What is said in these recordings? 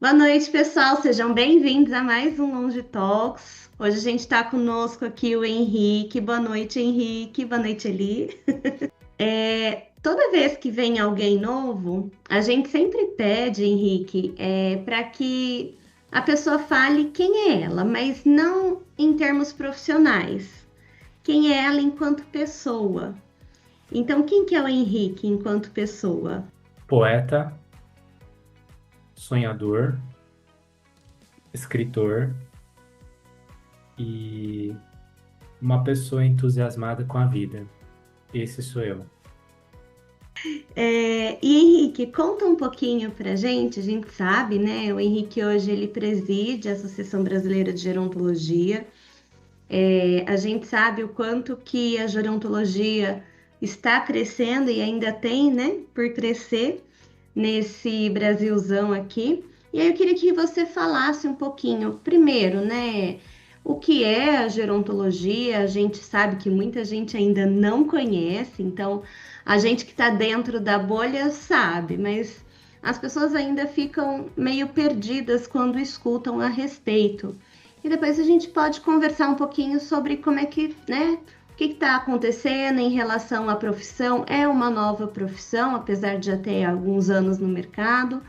Boa noite, pessoal. Sejam bem-vindos a mais um Longe Talks. Hoje a gente está conosco aqui o Henrique. Boa noite, Henrique. Boa noite, Eli. Toda vez que vem alguém novo, a gente sempre pede, Henrique, para que a pessoa fale quem é ela, mas não em termos profissionais. Quem é ela enquanto pessoa? Então, quem que é o Henrique enquanto pessoa? Poeta, sonhador, escritor e uma pessoa entusiasmada com a vida. Esse sou eu. E Henrique, conta um pouquinho pra gente. A gente sabe, né? O Henrique hoje ele preside a Associação Brasileira de Gerontologia. A gente sabe o quanto que a gerontologia está crescendo e ainda tem, né, por crescer nesse Brasilzão aqui. E aí eu queria que você falasse um pouquinho, primeiro, né, o que é a gerontologia. A gente sabe que muita gente ainda não conhece, então a gente que está dentro da bolha sabe, mas as pessoas ainda ficam meio perdidas quando escutam a respeito. E depois a gente pode conversar um pouquinho sobre como é que, né, o que está acontecendo em relação à profissão. É uma nova profissão, apesar de já ter alguns anos no mercado,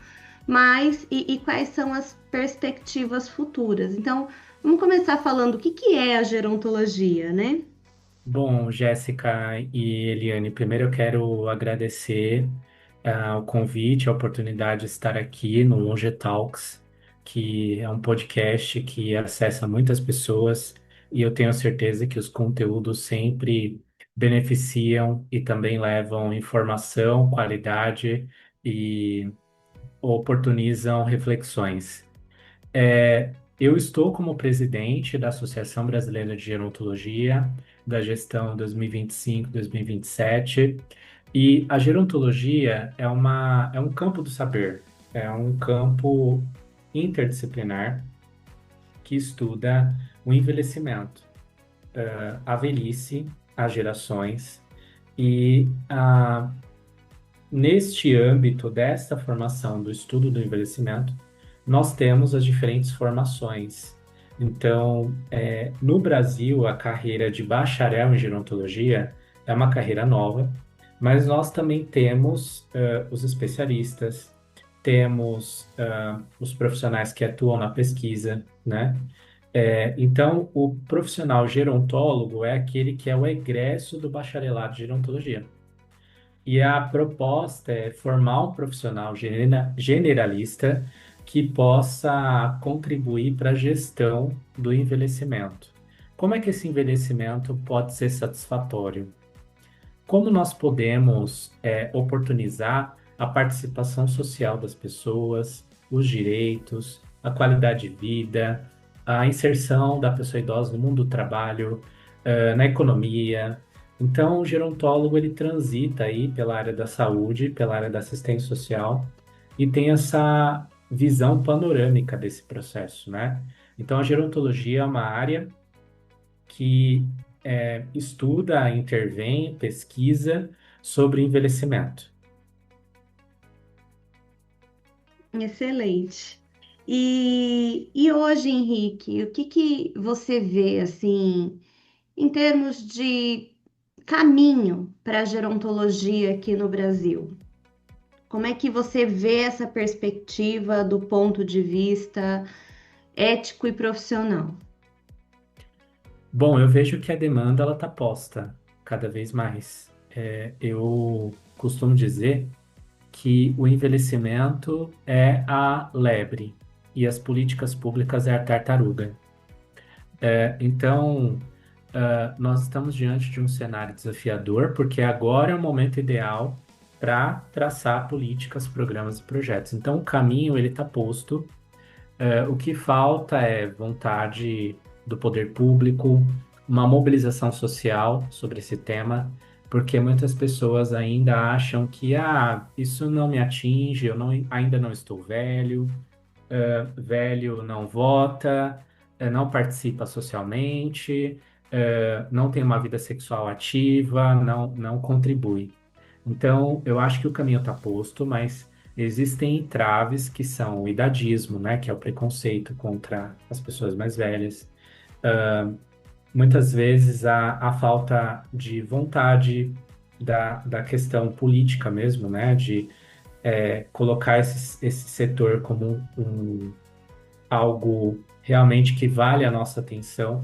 mas e quais são as perspectivas futuras? Então, vamos começar falando o que é a gerontologia, né? Bom, Jéssica e Eliane, primeiro eu quero agradecer o convite, a oportunidade de estar aqui no Longe Talks, que é um podcast que acessa muitas pessoas e eu tenho certeza que os conteúdos sempre beneficiam e também levam informação, qualidade e oportunizam reflexões. Eu estou como presidente da Associação Brasileira de Gerontologia, da gestão 2025-2027, e a gerontologia é um campo do saber, é um campo interdisciplinar que estuda o envelhecimento, a velhice, as gerações, e neste âmbito desta formação do estudo do envelhecimento, nós temos as diferentes formações. Então, no Brasil, a carreira de bacharel em gerontologia é uma carreira nova, mas nós também temos os especialistas, temos os profissionais que atuam na pesquisa, né? Então, o profissional gerontólogo é aquele que é o egresso do bacharelado de gerontologia. E a proposta é formar um profissional generalista que possa contribuir para a gestão do envelhecimento. Como é que esse envelhecimento pode ser satisfatório? Como nós podemos oportunizar a participação social das pessoas, os direitos, a qualidade de vida, a inserção da pessoa idosa no mundo do trabalho, na economia. Então, o gerontólogo ele transita aí pela área da saúde, pela área da assistência social e tem essa visão panorâmica desse processo, né? Então, a gerontologia é uma área que estuda, intervém, pesquisa sobre envelhecimento. Excelente. E hoje, Henrique, o que que você vê assim em termos de caminho para a gerontologia aqui no Brasil? Como é que você vê essa perspectiva do ponto de vista ético e profissional? Bom, eu vejo que a demanda ela está posta cada vez mais. Eu costumo dizer que o envelhecimento é a lebre e as políticas públicas é a tartaruga. Então, nós estamos diante de um cenário desafiador, porque agora é o momento ideal para traçar políticas, programas e projetos. Então, o caminho ele está posto. O que falta é vontade do poder público, uma mobilização social sobre esse tema, porque muitas pessoas ainda acham que isso não me atinge, ainda não estou velho, velho não vota, não participa socialmente, não tem uma vida sexual ativa, não contribui. Então, eu acho que o caminho está posto, mas Existem entraves que são o idadismo, né, que é o preconceito contra as pessoas mais velhas. Muitas vezes a falta de vontade da questão política mesmo, né, de colocar esse setor como algo realmente que vale a nossa atenção.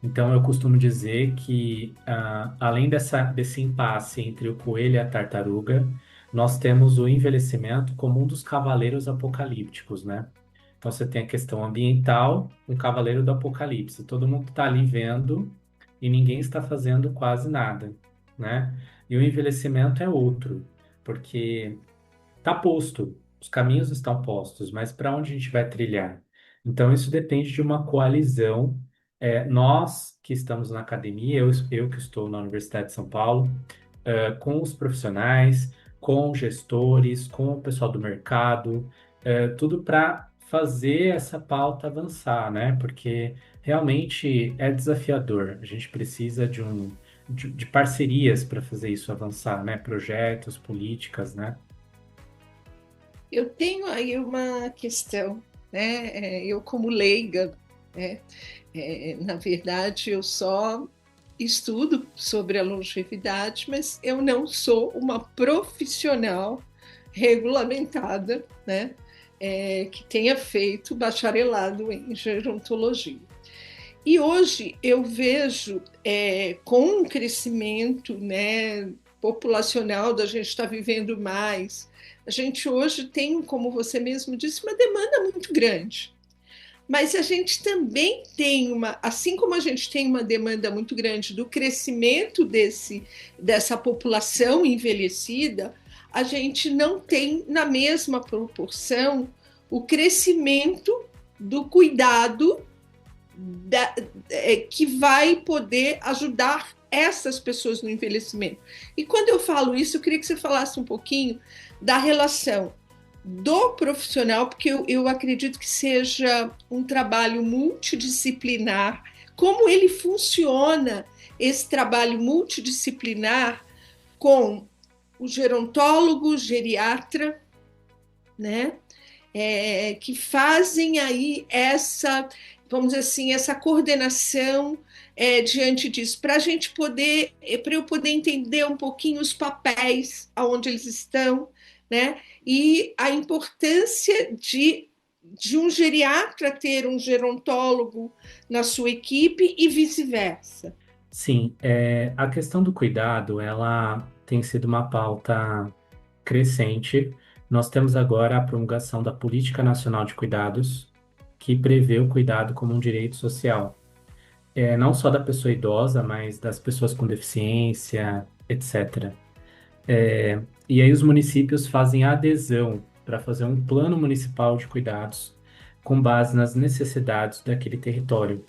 Então, eu costumo dizer que, além desse impasse entre o coelho e a tartaruga, nós temos o envelhecimento como um dos cavaleiros apocalípticos, né? Então, você tem a questão ambiental, o cavaleiro do apocalipse. Todo mundo está ali vendo e ninguém está fazendo quase nada, né? E o envelhecimento é outro, porque está posto, os caminhos estão postos, mas para onde a gente vai trilhar? Então, isso depende de uma coalizão. Nós que estamos na academia, eu que estou na Universidade de São Paulo, com os profissionais, com gestores, com o pessoal do mercado, tudo para fazer essa pauta avançar, né? Porque realmente é desafiador. A gente precisa de parcerias para fazer isso avançar, né? Projetos, políticas, né? Eu tenho aí uma questão, né? Eu como leiga, né? Na verdade, eu só estudo sobre a longevidade, mas eu não sou uma profissional regulamentada, né? Que tenha feito bacharelado em gerontologia. E hoje eu vejo, com o crescimento, né, populacional, da gente estar vivendo mais, a gente hoje tem, como você mesmo disse, uma demanda muito grande. Mas a gente também tem assim como a gente tem uma demanda muito grande do crescimento dessa população envelhecida, a gente não tem na mesma proporção o crescimento do cuidado que vai poder ajudar essas pessoas no envelhecimento. E quando eu falo isso, eu queria que você falasse um pouquinho da relação do profissional, porque eu acredito que seja um trabalho multidisciplinar, como ele funciona, esse trabalho multidisciplinar com o gerontólogo, o geriatra, né? Que fazem aí essa, vamos dizer assim, essa coordenação diante disso, para a gente poder, para eu poder entender um pouquinho os papéis, aonde eles estão, né? E a importância de um geriatra ter um gerontólogo na sua equipe e vice-versa. Sim, a questão do cuidado, ela tem sido uma pauta crescente. Nós temos agora a promulgação da Política Nacional de Cuidados, que prevê o cuidado como um direito social. Não só da pessoa idosa, mas das pessoas com deficiência, etc. E aí os municípios fazem adesão para fazer um plano municipal de cuidados com base nas necessidades daquele território.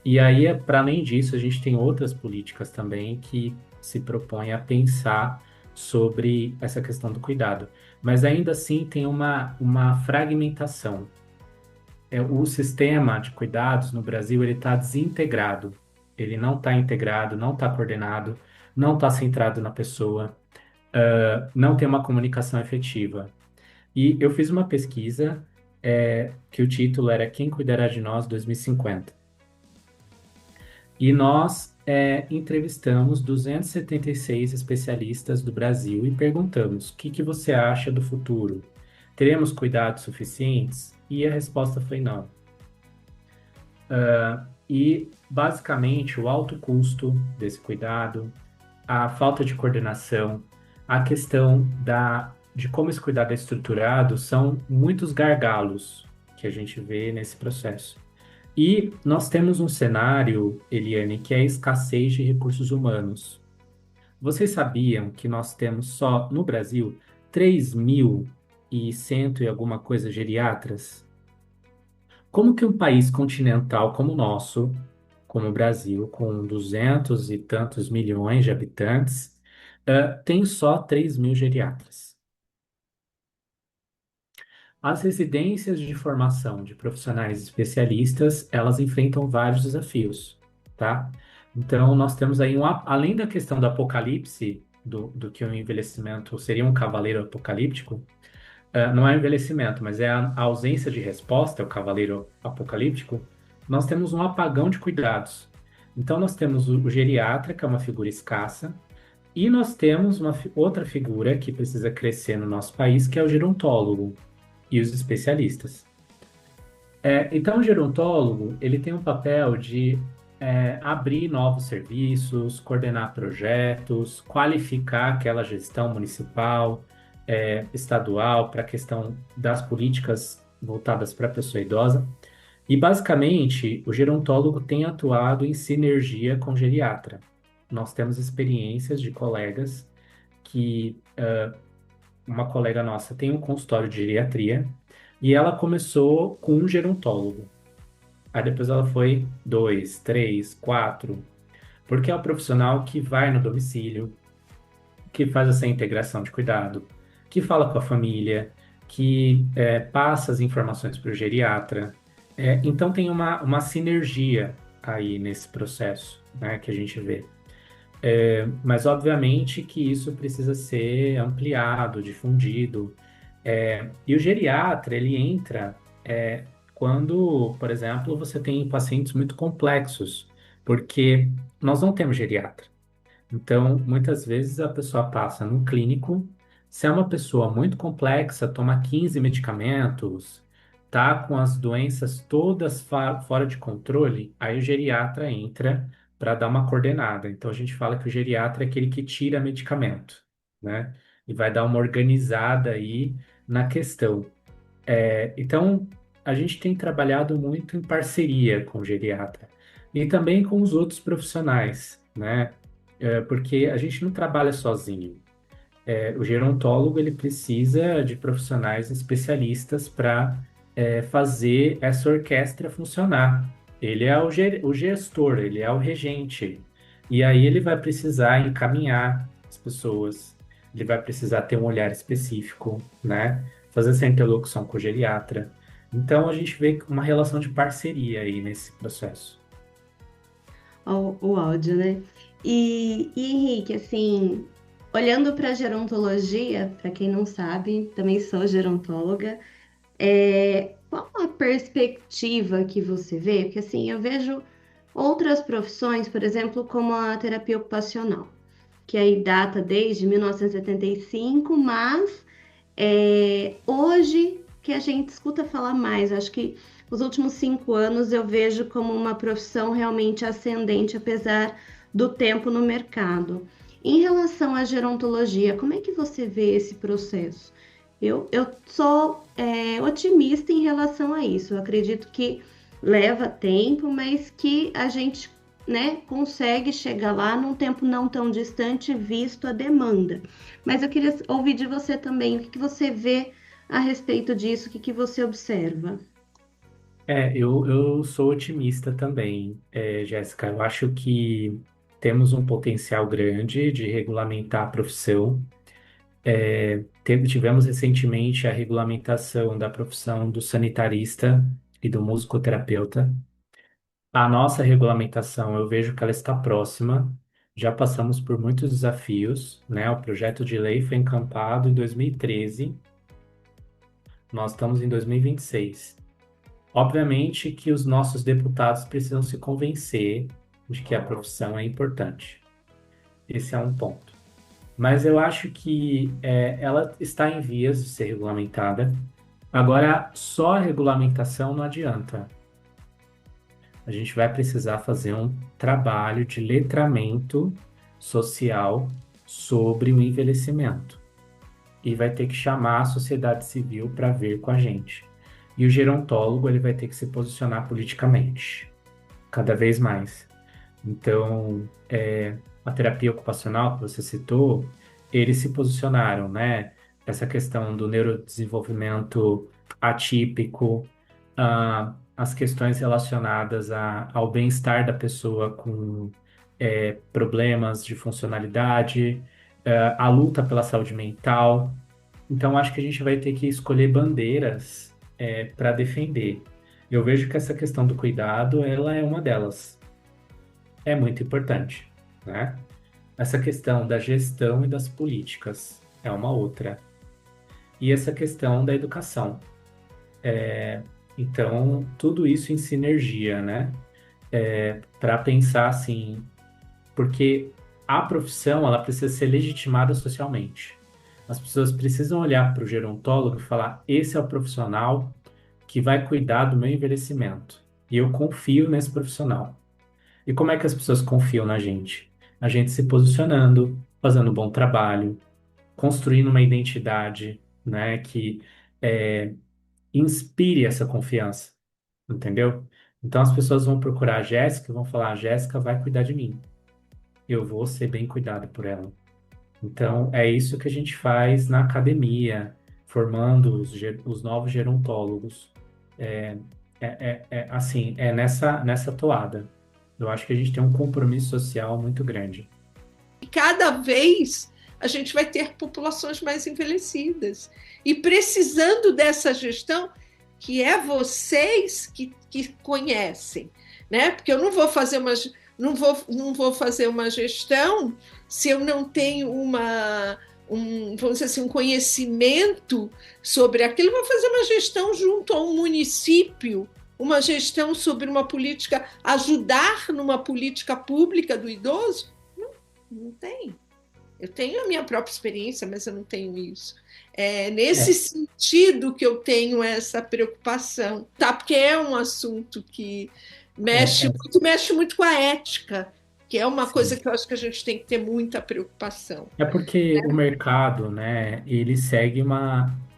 E aí, para além disso, a gente tem outras políticas também que se propõem a pensar sobre essa questão do cuidado. Mas ainda assim tem uma fragmentação. O sistema de cuidados no Brasil ele está desintegrado. Ele não está integrado, não está coordenado, não está centrado na pessoa, não tem uma comunicação efetiva. E eu fiz uma pesquisa que o título era Quem Cuidará de Nós 2050. E nós entrevistamos 276 especialistas do Brasil e perguntamos: o que você acha do futuro? Teremos cuidados suficientes? E a resposta foi não. E, basicamente, o alto custo desse cuidado, a falta de coordenação, a questão de como esse cuidado é estruturado são muitos gargalos que a gente vê nesse processo. E nós temos um cenário, Eliane, que é a escassez de recursos humanos. Vocês sabiam que nós temos só no Brasil 3.100 e alguma coisa geriatras? Como que um país continental como o nosso, como o Brasil, com 200 e tantos milhões de habitantes, tem só 3.000 geriatras? As residências de formação de profissionais especialistas, elas enfrentam vários desafios, tá? Então, nós temos aí, além da questão do apocalipse, do que um envelhecimento seria um cavaleiro apocalíptico, não é o envelhecimento, mas é a ausência de resposta, é o cavaleiro apocalíptico, nós temos um apagão de cuidados. Então, nós temos o geriatra, que é uma figura escassa, e nós temos uma outra figura que precisa crescer no nosso país, que é o gerontólogo e os especialistas. Então, o gerontólogo, ele tem um papel de abrir novos serviços, coordenar projetos, qualificar aquela gestão municipal, estadual, para a questão das políticas voltadas para a pessoa idosa. E, basicamente, o gerontólogo tem atuado em sinergia com o geriatra. Nós temos experiências de colegas que uma colega nossa tem um consultório de geriatria e ela começou com um gerontólogo. Aí depois ela foi dois, três, quatro, porque é o profissional que vai no domicílio, que faz essa integração de cuidado, que fala com a família, que passa as informações para o geriatra. Então tem uma sinergia aí nesse processo, né, que a gente vê. Mas obviamente que isso precisa ser ampliado, difundido. E o geriatra, ele entra quando, por exemplo, você tem pacientes muito complexos, porque nós não temos geriatra. Então, muitas vezes a pessoa passa num clínico, se é uma pessoa muito complexa, toma 15 medicamentos, tá com as doenças todas fora de controle, aí o geriatra entra para dar uma coordenada. Então, a gente fala que o geriatra é aquele que tira medicamento, né? E vai dar uma organizada aí na questão. Então, a gente tem trabalhado muito em parceria com o geriatra e também com os outros profissionais, né? Porque a gente não trabalha sozinho. O gerontólogo ele precisa de profissionais especialistas para fazer essa orquestra funcionar. Ele é o gestor, ele é o regente. E aí ele vai precisar encaminhar as pessoas, ele vai precisar ter um olhar específico, né? Fazer essa interlocução com o geriatra. Então a gente vê uma relação de parceria aí nesse processo. O áudio, né? E Henrique, assim, olhando para a gerontologia, para quem não sabe, também sou gerontóloga, qual a perspectiva que você vê? Porque assim, eu vejo outras profissões, por exemplo, como a terapia ocupacional, que aí data desde 1975, mas hoje que a gente escuta falar mais, acho que os últimos 5 anos eu vejo como uma profissão realmente ascendente, apesar do tempo no mercado. Em relação à gerontologia, como é que você vê esse processo? Eu sou otimista em relação a isso. Eu acredito que leva tempo, mas que a gente, né, consegue chegar lá num tempo não tão distante, visto a demanda. Mas eu queria ouvir de você também, o que você vê a respeito disso, o que você observa? Eu sou otimista também, Jéssica. Eu acho que temos um potencial grande de regulamentar a profissão. Tivemos recentemente a regulamentação da profissão do sanitarista e do musicoterapeuta. A nossa regulamentação, eu vejo que ela está próxima. Já passamos por muitos desafios, né? O projeto de lei foi encampado em 2013. Nós estamos em 2026. Obviamente que os nossos deputados precisam se convencer de que a profissão é importante. Esse é um ponto. Mas eu acho que ela está em vias de ser regulamentada. Agora, só a regulamentação não adianta. A gente vai precisar fazer um trabalho de letramento social sobre o envelhecimento. E vai ter que chamar a sociedade civil para ver com a gente. E o gerontólogo ele vai ter que se posicionar politicamente, cada vez mais. Então, a terapia ocupacional que você citou, eles se posicionaram, né? Essa questão do neurodesenvolvimento atípico, as questões relacionadas ao bem-estar da pessoa com problemas de funcionalidade, a luta pela saúde mental. Então, acho que a gente vai ter que escolher bandeiras para defender. Eu vejo que essa questão do cuidado, ela é uma delas. É muito importante, né? Essa questão da gestão e das políticas é uma outra. E essa questão da educação. Então, tudo isso em sinergia, né? Para pensar assim, porque a profissão ela precisa ser legitimada socialmente. As pessoas precisam olhar para o gerontólogo e falar: esse é o profissional que vai cuidar do meu envelhecimento. E eu confio nesse profissional. E como é que as pessoas confiam na gente? A gente se posicionando, fazendo um bom trabalho, construindo uma identidade, né, que é, inspire essa confiança, entendeu? Então as pessoas vão procurar a Jéssica e vão falar: a Jéssica vai cuidar de mim. Eu vou ser bem cuidado por ela. Então é isso que a gente faz na academia, formando os novos gerontólogos. É, assim, é nessa toada. Eu acho que a gente tem um compromisso social muito grande. E cada vez a gente vai ter populações mais envelhecidas. E precisando dessa gestão, que é vocês que conhecem, né? Porque eu não vou fazer não vou fazer uma gestão se eu não tenho vamos dizer assim, um conhecimento sobre aquilo. Eu vou fazer uma gestão junto a um município, uma gestão sobre uma política, ajudar numa política pública do idoso? Não tem. Eu tenho a minha própria experiência, mas eu não tenho isso. É nesse É, sentido que eu tenho essa preocupação, tá? Porque é um assunto que é, é, mexe muito com a ética, que é uma coisa sim. que eu acho que a gente tem que ter muita preocupação. É porque o mercado, né, ele segue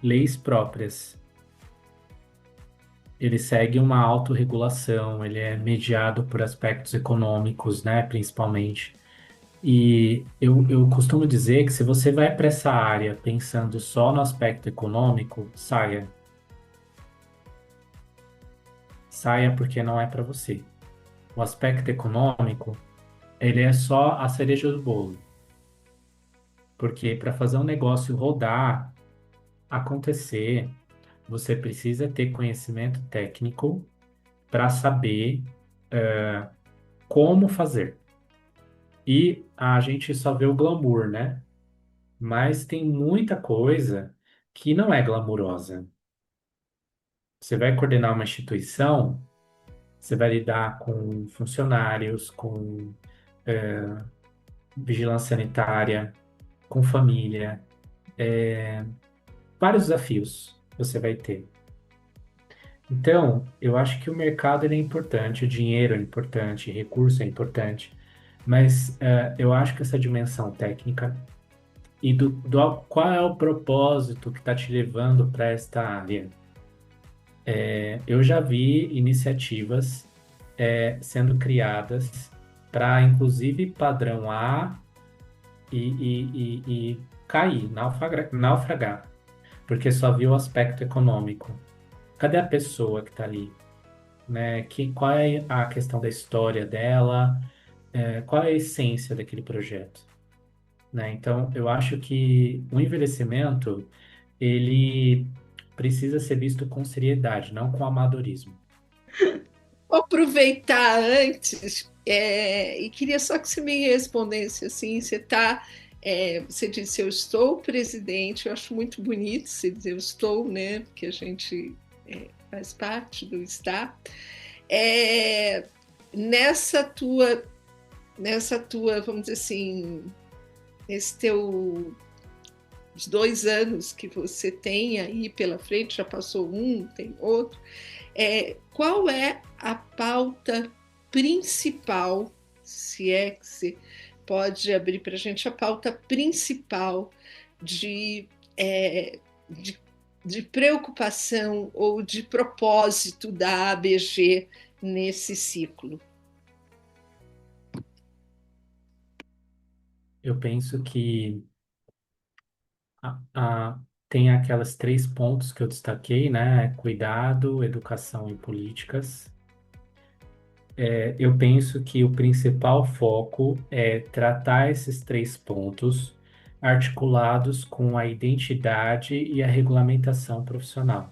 leis próprias. Ele segue uma autorregulação, ele é mediado por aspectos econômicos, né, principalmente. E eu costumo dizer que se você vai para essa área pensando só no aspecto econômico, saia. Saia porque não é para você. O aspecto econômico, ele é só a cereja do bolo. Porque para fazer um negócio rodar, acontecer, você precisa ter conhecimento técnico para saber como fazer. E a gente só vê o glamour, né? Mas tem muita coisa que não é glamurosa. Você vai coordenar uma instituição, você vai lidar com funcionários, com vigilância sanitária, com família, vários desafios você vai ter. Então, eu acho que o mercado ele é importante, o dinheiro é importante, recurso é importante, mas eu acho que essa dimensão técnica e qual é o propósito que está te levando para esta área. Eu já vi iniciativas sendo criadas para, inclusive, padrão A e cair, naufragar, porque só viu o aspecto econômico. Cadê a pessoa que está ali? Né? Qual é a questão da história dela? Qual é a essência daquele projeto? Né? Então, eu acho que o envelhecimento, ele precisa ser visto com seriedade, não com amadorismo. Vou aproveitar antes, e queria só que você me respondesse assim, você disse eu estou presidente, eu acho muito bonito você dizer eu estou, né, porque a gente faz parte do estar. É, nessa tua, vamos dizer assim, nesse teu os 2 anos que você tem aí pela frente, já passou um, tem outro, qual é a pauta principal, se é que você pode abrir para a gente a pauta principal de, é, de, de preocupação ou de propósito da ABG nesse ciclo? Eu penso que a- a- tem aquelas 3 pontos que eu destaquei, né? Cuidado, educação e políticas. Eu penso que o principal foco é tratar esses 3 pontos articulados com a identidade e a regulamentação profissional.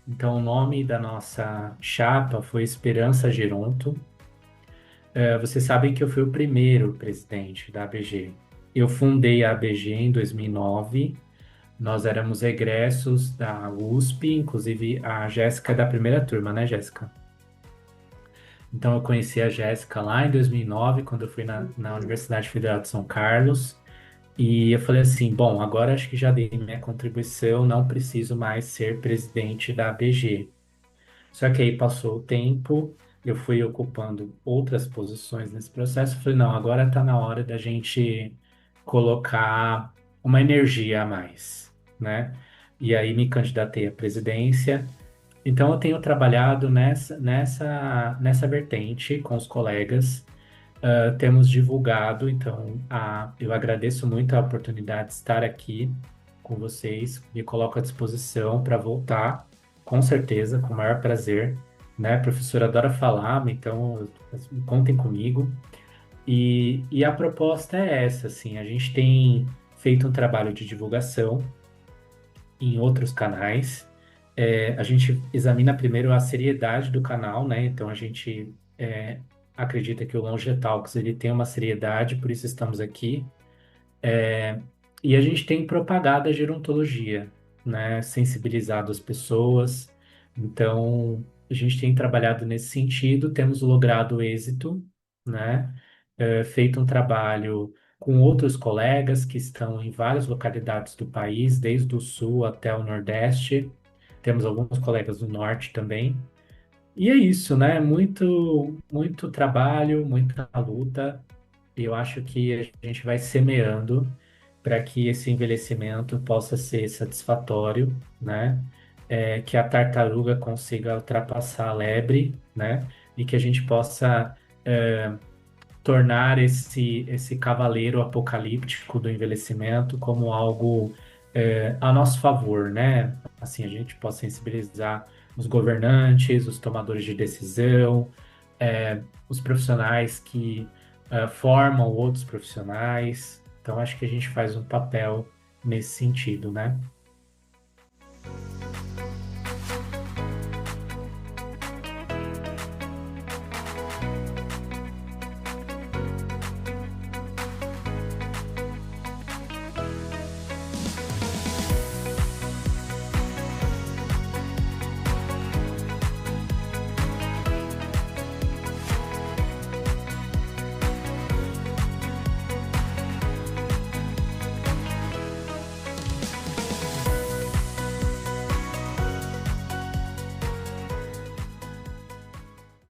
Então, o nome da nossa chapa foi Esperança Geronto. Vocês sabem que eu fui o primeiro presidente da ABG. Eu fundei a ABG em 2009. Nós éramos egressos da USP, inclusive a Jéssica é da primeira turma, né, Jéssica? Então eu conheci a Jéssica lá em 2009, quando eu fui na Universidade Federal de São Carlos. E eu falei assim, bom, agora acho que já dei minha contribuição, não preciso mais ser presidente da ABG. Só que aí passou o tempo, eu fui ocupando outras posições nesse processo. Eu falei, não, agora está na hora da gente colocar uma energia a mais, né? E aí me candidatei à presidência. Então eu tenho trabalhado nessa vertente com os colegas. Temos divulgado, então eu agradeço muito a oportunidade de estar aqui com vocês, me coloco à disposição para voltar, com certeza, com o maior prazer, né? A professora adora falar, então contem comigo. E a proposta é essa, assim, a gente tem feito um trabalho de divulgação em outros canais. A gente examina primeiro a seriedade do canal, né? Então a gente acredita que o Longe Talks ele tem uma seriedade, por isso estamos aqui. E a gente tem propagado a gerontologia, né? Sensibilizado as pessoas. Então a gente tem trabalhado nesse sentido, temos logrado êxito, né? Feito um trabalho com outros colegas que estão em várias localidades do país, desde o sul até o nordeste. Temos alguns colegas do norte também. E é isso, né? Muito, muito trabalho, muita luta. E eu acho que a gente vai semeando para que esse envelhecimento possa ser satisfatório, né? Que a tartaruga consiga ultrapassar a lebre, né? E que a gente possa tornar esse cavaleiro apocalíptico do envelhecimento como algo a nosso favor, né? Assim, a gente possa sensibilizar os governantes, os tomadores de decisão, os profissionais que formam outros profissionais. Então, acho que a gente faz um papel nesse sentido, né?